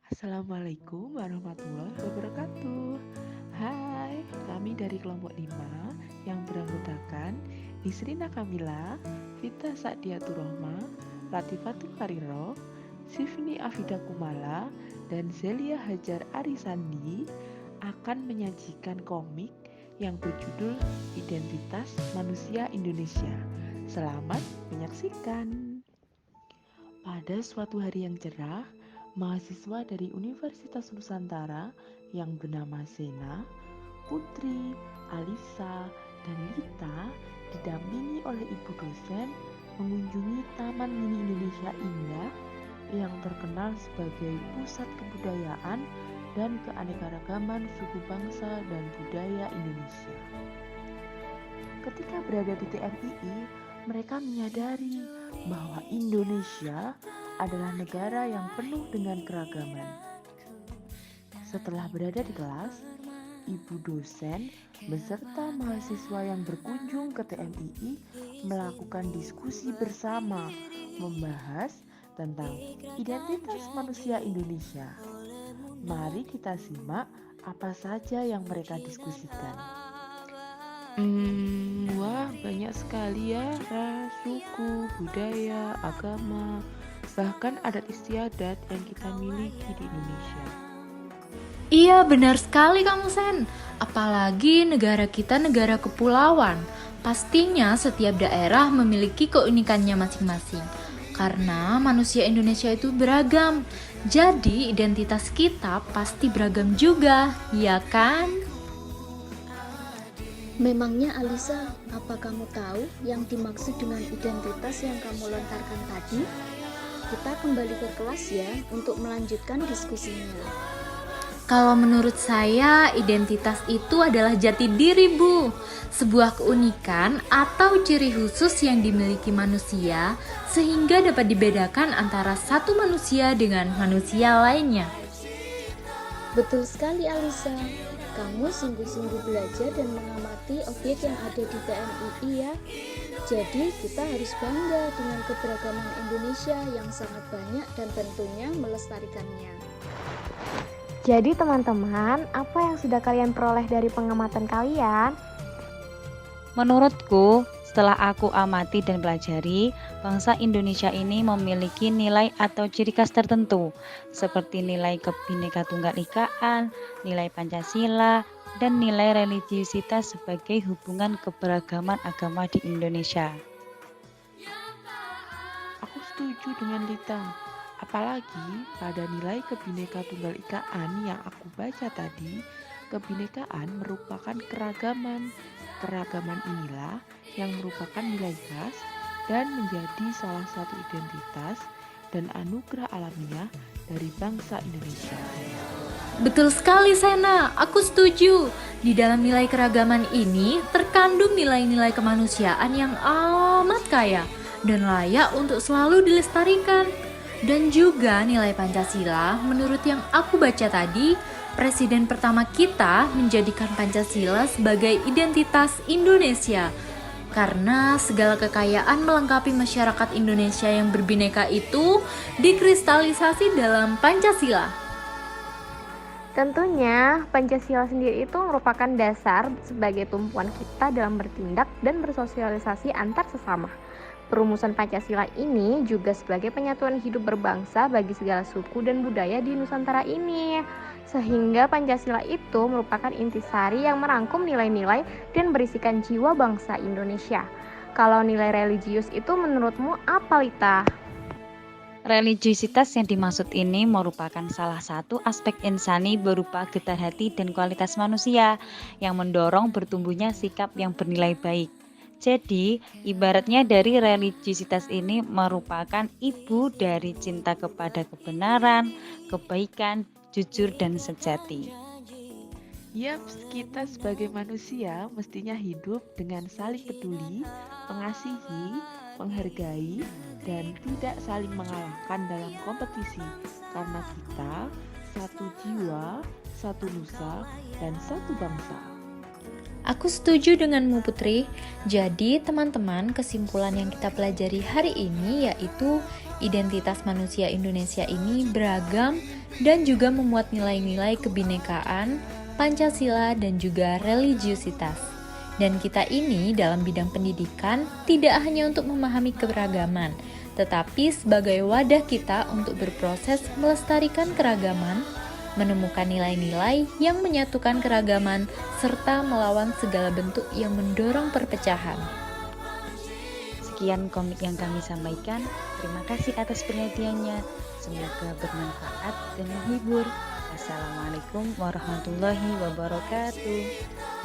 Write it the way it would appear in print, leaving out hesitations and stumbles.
Assalamualaikum warahmatullahi wabarakatuh. Hai, kami dari kelompok 5 yang beranggotakan Nisrina Kamila, Vita Sa'diatur Rohma, Latifatul Kariro, Sifni Afida Kumala, dan Zelia Hajar Arisandi akan menyajikan komik yang berjudul Identitas Manusia Indonesia. Selamat menyaksikan. Pada suatu hari yang cerah, mahasiswa dari Universitas Nusantara yang bernama Sena, Putri, Alisa, dan Lita didampingi oleh ibu dosen mengunjungi Taman Mini Indonesia Indah yang terkenal sebagai pusat kebudayaan dan keanekaragaman suku bangsa dan budaya Indonesia. Ketika berada di TMII, mereka menyadari bahwa Indonesia adalah negara yang penuh dengan keragaman. Setelah berada di kelas, ibu dosen beserta mahasiswa yang berkunjung ke TMII melakukan diskusi bersama membahas tentang identitas manusia Indonesia. Mari kita simak apa saja yang mereka diskusikan. Wah, banyak sekali ya ras, suku, budaya, agama, bahkan adat istiadat yang kita miliki di Indonesia. Iya, benar sekali kamu, Sen. Apalagi negara kita negara kepulauan. Pastinya setiap daerah memiliki keunikannya masing-masing. Karena manusia Indonesia itu beragam. Jadi identitas kita pasti beragam juga, ya kan? Memangnya Alisa, apa kamu tahu yang dimaksud dengan identitas yang kamu lontarkan tadi? Kita kembali ke kelas ya untuk melanjutkan diskusinya. Kalau menurut saya, identitas itu adalah jati diri, Bu. Sebuah keunikan atau ciri khusus yang dimiliki manusia sehingga dapat dibedakan antara satu manusia dengan manusia lainnya. Betul sekali Alisa. Kamu sungguh-sungguh belajar dan mengamati objek yang ada di TMII ya. Jadi kita harus bangga dengan keberagaman Indonesia yang sangat banyak dan tentunya melestarikannya. Jadi teman-teman, apa yang sudah kalian peroleh dari pengamatan kalian? Menurutku, setelah aku amati dan pelajari, bangsa Indonesia ini memiliki nilai atau ciri khas tertentu, seperti nilai Kebhinneka Tunggal Ikaan, nilai Pancasila, dan nilai religiusitas sebagai hubungan keberagaman agama di Indonesia. Aku setuju dengan Lita. Apalagi pada nilai Kebhinneka Tunggal Ikaan yang aku baca tadi, kebinekaan merupakan keragaman. Keragaman inilah yang merupakan nilai khas dan menjadi salah satu identitas dan anugerah alamiah dari bangsa Indonesia. Betul sekali, Sena. Aku setuju. Di dalam nilai keragaman ini terkandung nilai-nilai kemanusiaan yang amat kaya dan layak untuk selalu dilestarikan. Dan juga nilai Pancasila, menurut yang aku baca tadi, Presiden pertama kita menjadikan Pancasila sebagai identitas Indonesia. Karena segala kekayaan melengkapi masyarakat Indonesia yang berbineka itu dikristalisasi dalam Pancasila. Tentunya, Pancasila sendiri itu merupakan dasar sebagai tumpuan kita dalam bertindak dan bersosialisasi antar sesama. Perumusan Pancasila ini juga sebagai penyatuan hidup berbangsa bagi segala suku dan budaya di Nusantara ini. Sehingga Pancasila itu merupakan intisari yang merangkum nilai-nilai dan berisikan jiwa bangsa Indonesia. Kalau nilai religius itu menurutmu apa, Lita? Religiusitas yang dimaksud ini merupakan salah satu aspek insani berupa getah hati dan kualitas manusia yang mendorong bertumbuhnya sikap yang bernilai baik. Jadi, ibaratnya dari religiusitas ini merupakan ibu dari cinta kepada kebenaran, kebaikan, jujur, dan sejati. Yaps, kita sebagai manusia mestinya hidup dengan saling peduli, mengasihi, menghargai, dan tidak saling mengalahkan dalam kompetisi. Karena kita satu jiwa, satu nusa, dan satu bangsa. Aku setuju denganmu, Putri. Jadi, teman-teman, kesimpulan yang kita pelajari hari ini yaitu identitas manusia Indonesia ini beragam dan juga memuat nilai-nilai kebinekaan, Pancasila, dan juga religiusitas. Dan kita ini dalam bidang pendidikan tidak hanya untuk memahami keberagaman, tetapi sebagai wadah kita untuk berproses melestarikan keragaman, menemukan nilai-nilai yang menyatukan keragaman, serta melawan segala bentuk yang mendorong perpecahan. Sekian komik yang kami sampaikan. Terima kasih atas perhatiannya. Semoga bermanfaat dan menghibur. Assalamualaikum warahmatullahi wabarakatuh.